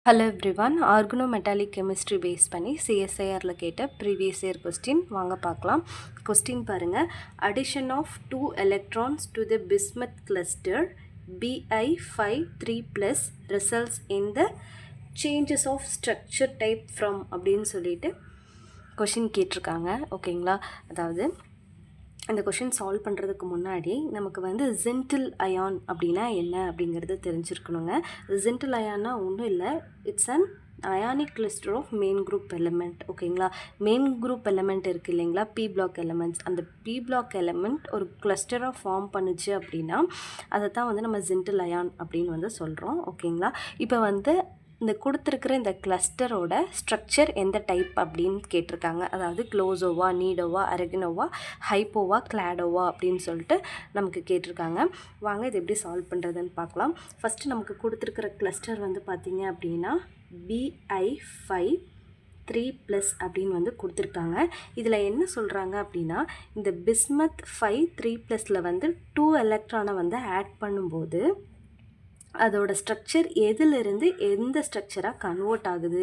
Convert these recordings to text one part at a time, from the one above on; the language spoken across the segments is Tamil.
Hello everyone, organometallic chemistry base பண்ணி CSIRல கேட்ட previous year question வாங்க பார்க்கலாம். question பாருங்க, addition of 2 electrons to the bismuth cluster Bi5 3+ results in the changes of structure type from அப்படின்னு சொல்லிட்டு question கேட்டிருக்காங்க. ஓகேங்களா, அதாவது அந்த கொஷின் சால்வ் பண்ணுறதுக்கு முன்னாடி நமக்கு வந்து ஜின்டில் அயான் அப்படின்னா என்ன அப்படிங்கிறது தெரிஞ்சிருக்கணுங்க. ஜின்டில் அயான்னா ஒன்றும் இல்லை, it's an ionic cluster of main group element. ஓகேங்களா, மெயின் குரூப் எலிமெண்ட் இருக்குது இல்லைங்களா, பி பிளாக் எலிமெண்ட்ஸ். அந்த பி பிளாக் எலிமெண்ட் ஒரு கிளஸ்டராக ஃபார்ம் பண்ணுச்சு அப்படின்னா அதை தான் வந்து நம்ம ஜின்டில் அயான் அப்படின்னு வந்து சொல்கிறோம். ஓகேங்களா, இப்போ வந்து இந்த கொடுத்துருக்கிற இந்த கிளஸ்டரோட ஸ்ட்ரக்சர் எந்த டைப் அப்படின்னு கேட்டிருக்காங்க. அதாவது க்ளோசோவா, நீடோவா, அரகினோவா, ஹைப்போவா, கிளாடோவா அப்படின்னு சொல்லிட்டு நமக்கு கேட்டிருக்காங்க. வாங்க இது எப்படி சால்வ் பண்ணுறதுன்னு பார்க்கலாம். ஃபஸ்ட்டு நமக்கு கொடுத்துருக்கிற கிளஸ்டர் வந்து பார்த்திங்க அப்படின்னா Bi5 3+ அப்படின்னு வந்து கொடுத்துருக்காங்க. இதில் என்ன சொல்கிறாங்க அப்படின்னா, இந்த பிஸ்மத் 5 3+ல் வந்து 2 எலக்ட்ரானை வந்து ஆட் பண்ணும்போது அதோட ஸ்ட்ரக்சர் எதிலிருந்து எந்த ஸ்ட்ரக்சராக கன்வெர்ட் ஆகுது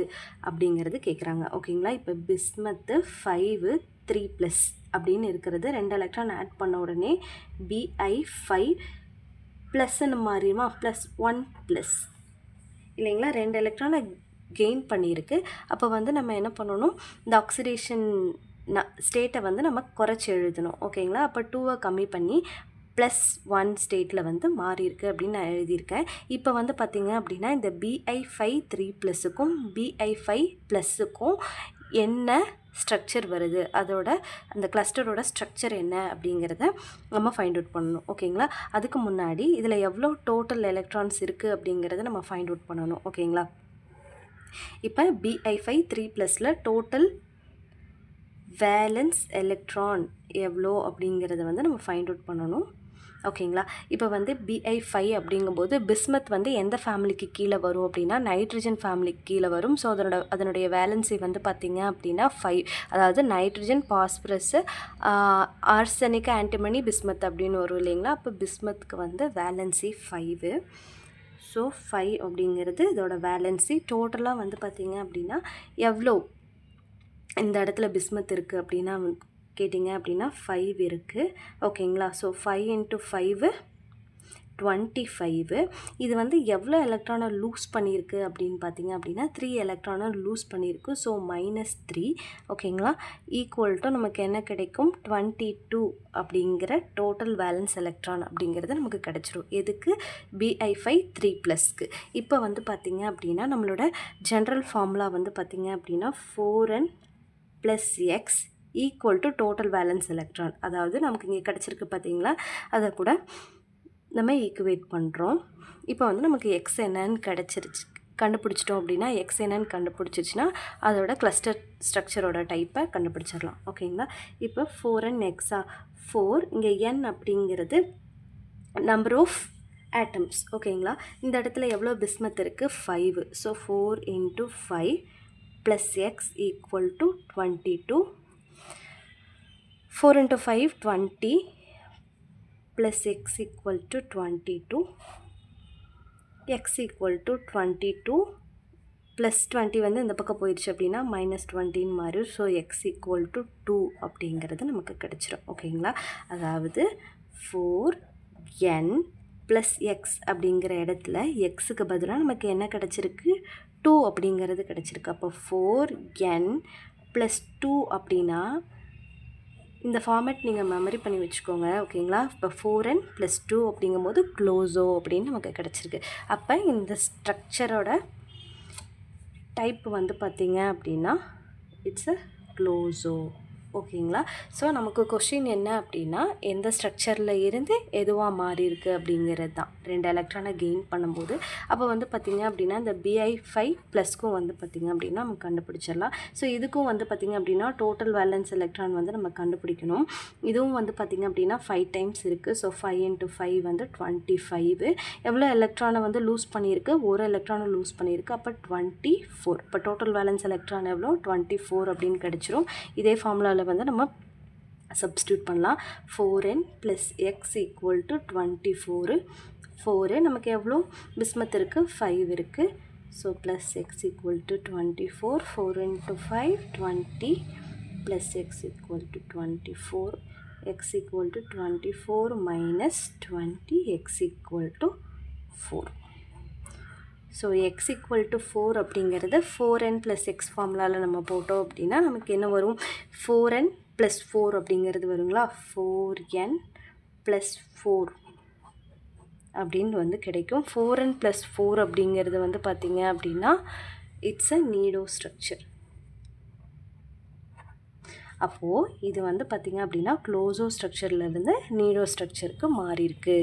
அப்படிங்கிறது கேட்குறாங்க. ஓகேங்களா, இப்போ பிஸ்மத்து 5 3+ அப்படின்னு இருக்கிறது 2 எலக்ட்ரான் ஆட் பண்ண உடனே Bi5 ப்ளஸ்ன்னு மாறிடுமா, +1+ இல்லைங்களா, 2 எலக்ட்ரானை கெயின் பண்ணியிருக்கு. அப்போ வந்து நம்ம என்ன பண்ணணும், இந்த ஆக்சிடேஷன் ஸ்டேட்டை வந்து நம்ம குறைச்சி எழுதணும். ஓகேங்களா, அப்போ 2வை கம்மி பண்ணி +1 ஸ்டேட்டில் வந்து மாறி இருக்குது அப்படின்னு நான் எழுதியிருக்கேன். இப்போ வந்து பார்த்திங்க அப்படின்னா இந்த Bi5 3+க்கும் Bi5+க்கும் என்ன ஸ்ட்ரக்சர் வருது, அதோட அந்த கிளஸ்டரோட ஸ்ட்ரக்சர் என்ன அப்படிங்கிறத நம்ம ஃபைண்ட் அவுட் பண்ணணும். ஓகேங்களா, அதுக்கு முன்னாடி இதில் எவ்வளோ டோட்டல் எலக்ட்ரான்ஸ் இருக்குது அப்படிங்கிறத நம்ம ஃபைண்ட் அவுட் பண்ணணும். ஓகேங்களா, இப்போ Bi5 3+ல் டோட்டல் வேலன்ஸ் எலக்ட்ரான் எவ்வளோ அப்படிங்கிறத வந்து நம்ம ஃபைண்ட் அவுட் பண்ணணும். ஓகேங்களா, இப்போ வந்து Bi5 அப்படிங்கும்போது பிஸ்மத் வந்து எந்த ஃபேமிலிக்கு கீழே வரும் அப்படின்னா நைட்ரஜன் ஃபேமிலிக்கு கீழே வரும். ஸோ அதனுடைய வேலன்சி வந்து பார்த்திங்க அப்படின்னா 5, அதாவது nitrogen, phosphorus, arsenic, antimony, bismuth அப்படின்னு வரும் இல்லைங்களா. அப்போ பிஸ்மத்துக்கு வந்து வேலன்சி 5. ஸோ 5 அப்படிங்கிறது இதோட வேலன்சி. டோட்டலாக வந்து பார்த்திங்க அப்படின்னா எவ்வளோ இந்த இடத்துல பிஸ்மத் இருக்குது அப்படின்னா கேட்டிங்க அப்படின்னா 5 இருக்குது. ஓகேங்களா, ஸோ 5 × 5 25. இது வந்து எவ்வளோ எலக்ட்ரானை லூஸ் பண்ணியிருக்கு அப்படின்னு பார்த்திங்க அப்படின்னா 3 எலக்ட்ரானை லூஸ் பண்ணியிருக்கு. ஸோ -3. ஓகேங்களா, ஈக்குவல் டு நமக்கு என்ன கிடைக்கும், 22 அப்படிங்கிற டோட்டல் வேலன்ஸ் எலக்ட்ரான் அப்படிங்கிறது நமக்கு கிடச்சிரும். எதுக்கு, Bi5 3+க்கு. இப்போ வந்து பார்த்திங்க அப்படின்னா நம்மளோட ஜென்ரல் ஃபார்முலா வந்து பார்த்திங்க அப்படின்னா 4n + x equal to total valence electron. அதாவது நமக்கு இங்கே கிடச்சிருக்கு பார்த்தீங்களா, அதை கூட நம்ம ஈக்குவேட் பண்ணுறோம். இப்போ வந்து நமக்கு எக்ஸ் என்னன்னு கிடச்சிருச்சு, கண்டுபிடிச்சிட்டோம் அப்படின்னா எக்ஸ் என்னன்னு கண்டுபிடிச்சிச்சுன்னா அதோட கிளஸ்டர் ஸ்ட்ரக்சரோட டைப்பை கண்டுபிடிச்சிடலாம். ஓகேங்களா, இப்போ 4n எக்ஸா 4, இங்கே n அப்படிங்கிறது நம்பர் ஆஃப் ஆட்டம்ஸ். ஓகேங்களா, இந்த இடத்துல எவ்வளோ பிஸ்மத் இருக்குது, 5. So 4 × 5 + x = 22. 4 × 5 20 + x = 22. x = 22 + 20 வந்து இந்த பக்கம் போயிடுச்சு அப்படின்னா -20 மாறி. ஸோ x = 2 அப்படிங்கிறது நமக்கு கிடச்சிரும். ஓகேங்களா, அதாவது 4n + x அப்படிங்கிற இடத்துல எக்ஸுக்கு பதிலாக நமக்கு என்ன கிடச்சிருக்கு, 2 அப்படிங்கிறது கிடச்சிருக்கு. அப்போ 4n + 2 அப்படின்னா இந்த ஃபார்மேட் நீங்கள் மெமரி பண்ணி வச்சுக்கோங்க. ஓகேங்களா, இப்போ 4n + 2 அப்படிங்கும்போது க்ளோசோ அப்படின்னு நமக்கு கிடச்சிருக்கு. அப்போ இந்த ஸ்ட்ரக்சரோட டைப் வந்து பார்த்திங்க அப்படின்னா இட்ஸ் அ க்ளோசோ. ஓகேங்களா, ஸோ நமக்கு கொஷின் என்ன அப்படின்னா எந்த ஸ்ட்ரக்சரில் இருந்து எதுவாக மாறி இருக்குது அப்படிங்கிறது தான், 2 எலக்ட்ரானை கெயின் பண்ணும்போது. அப்போ வந்து பார்த்திங்க அப்படின்னா இந்த Bi5+க்கும் வந்து பார்த்திங்க அப்படின்னா நம்ம கண்டுபிடிச்சிடலாம். ஸோ இதுக்கும் வந்து பார்த்திங்க அப்படின்னா டோட்டல் வேலன்ஸ் எலக்ட்ரான் வந்து நம்ம கண்டுபிடிக்கணும். இதுவும் வந்து பார்த்திங்க அப்படின்னா 5 டைம்ஸ் இருக்குது. ஸோ 5 × 5 வந்து 25. எவ்வளோ எலக்ட்ரானை வந்து லூஸ் பண்ணியிருக்கு, ஒரு எலக்ட்ரானை லூஸ் பண்ணியிருக்கு. அப்போ 24. இப்போ டோட்டல் வேலன்ஸ் எலக்ட்ரான் எவ்வளோ, 24 அப்படின்னு கிடச்சிரும். இதே ஃபார்முலாவில் வந்து நம்ம சப்ஸ்டியூட் பண்ணலாம். 4n + x = 24. 4 நமக்கு எவ்வளோ பிஸ்மத் இருக்குது, 5 இருக்குது. So plus x equal to 24, 4 into 5, 20 plus x equal to 24, x equal to 24 minus 20, x equal to 4. So X equal to 4 அப்படிங்கிறது 4n ப்ளஸ் எக்ஸ் ஃபார்முலாவில் நம்ம போட்டோம் அப்படின்னா நமக்கு என்ன வரும் 4n ப்ளஸ் 4 அப்படிங்கிறது வருங்களா 4n ப்ளஸ் 4 அப்படின்னு வந்து கிடைக்கும் 4n ப்ளஸ் 4 அப்படிங்கிறது வந்து பார்த்திங்க அப்படின்னா இட்ஸ் அ நீடோ ஸ்ட்ரக்சர். அப்போது இது வந்து பார்த்திங்க அப்படின்னா க்ளோசோ ஸ்ட்ரக்சர்லேருந்து நீடோ ஸ்ட்ரக்சருக்கு மாறி இருக்கு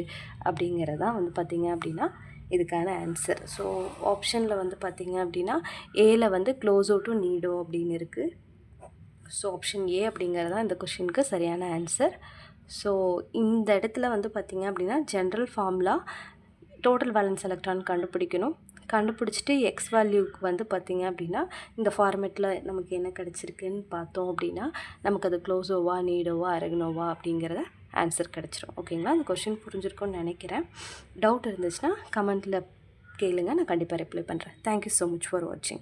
அப்படிங்கிறதான் வந்து பார்த்திங்க அப்படின்னா இதுக்கான ஆன்சர். ஸோ ஆப்ஷனில் வந்து பார்த்திங்க அப்படின்னா ஏல வந்து க்ளோசோ டு நீடோ அப்படின்னு இருக்குது. ஸோ ஆப்ஷன் ஏ அப்படிங்கிறது தான் இந்த கொஷினுக்கு சரியான ஆன்சர். ஸோ இந்த இடத்துல வந்து பார்த்திங்க அப்படின்னா general formula total valence electron கண்டுபிடிக்கணும். கண்டுபிடிச்சிட்டு எக்ஸ் வேல்யூக்கு வந்து பார்த்திங்க அப்படின்னா இந்த ஃபார்மேட்டில் நமக்கு என்ன கிடச்சிருக்குன்னு பார்த்தோம் அப்படின்னா நமக்கு அது க்ளோசோவா நீடோவா அரகனோவா அப்படிங்கிறத ஆன்சர் கிடச்சிரும். ஓகேங்களா, அந்த கொஷின் புரிஞ்சிருக்கும்னு நினைக்கிறேன். டவுட் இருந்துச்சுன்னா கமெண்ட்டில் கேளுங்க, நான் கண்டிப்பாக ரிப்ளை பண்ணுறேன். தேங்க்யூ ஸோ மச் ஃபார் வாட்சிங்.